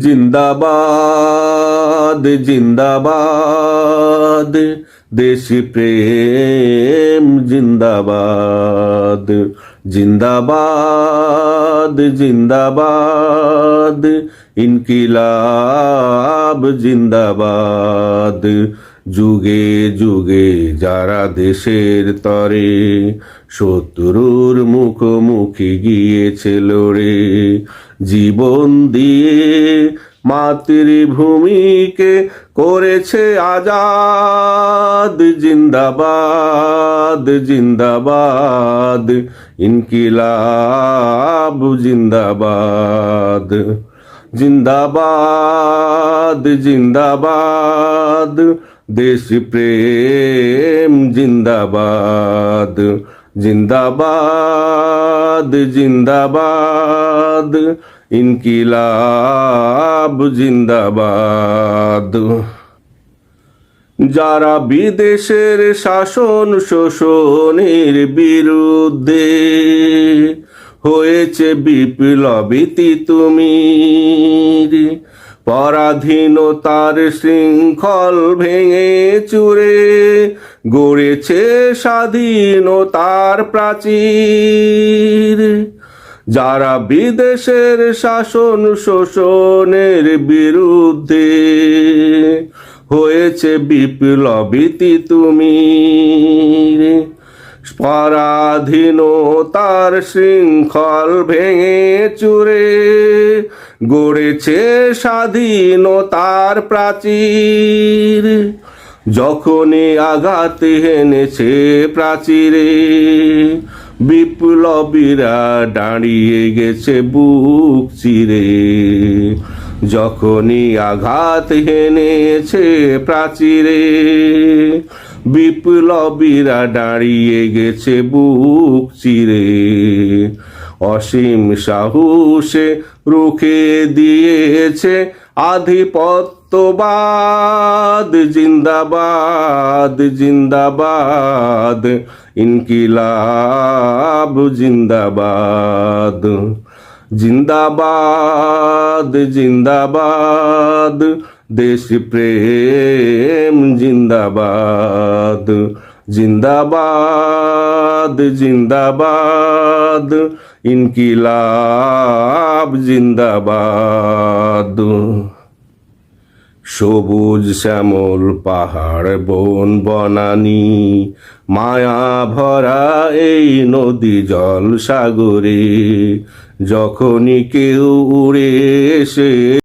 জিন্দাবাদ জিন্দাবাদ, দেশি প্রেম জিন্দাবাদ। জিন্দাবাদ জিন্দাবাদ, ইনকিলাব জিন্দাবাদ। যুগে যুগে যারা দেশের তরে শত্রুর মুখোমুখি গিয়েছে লড়ে, জীবন দিয়ে মাতৃভূমিকে করেছে আজাদ। জিন্দাবাদ জিন্দাবাদ, ইনকিলাব জিন্দাবাদ। জিন্দাবাদ জিন্দাবাদ, দেশ প্রেম জিন্দাবাদ। জিন্দাবাদ জিন্দাবাদ, ইনকিলাব জিন্দাবাদ। যারা বিদেশের শাসন শোষণের বিরুদ্ধে হয়েছে বিপ্লবী তিতুমির, পরাধীনতার শৃঙ্খল ভেঙে চুরে গড়েছে স্বাধীনতার প্রাচীর। যারা বিদেশের শাসন শোষণের বিরুদ্ধে হয়েছে বিপ্লবী তিতুমির, পরাধীনতার শৃঙ্খল ভেঙে চুরে গড়েছে স্বাধীনতার প্রাচীর। যখনই আঘাত হেনেছে প্রাচীরে, বিপ্লবীরা দাঁড়িয়ে গেছে বুক চিরে। যখনই আঘাত হেনেছে প্রাচীরে, বিপ্লবীরা দাঁড়িয়ে গেছে বুক চিরে। অসীম সাহসে রুখে দিয়েছে আধিপত্যবাদ। জিন্দাবাদ জিন্দাবাদ, ইনকিলাব জিন্দাবাদ। জিন্দাবাদ জিন্দাবাদ, দেশ প্রেম জিন্দাবাদ। জিন্দাবাদ জিন্দাবাদ, ইনকিলাব জিন্দাবাদ। সবুজ শ্যামল পাহাড় বন বনানি, মায়া ভরা এই নদী জল সাগরে, যখনই কেউ উড়ে এসে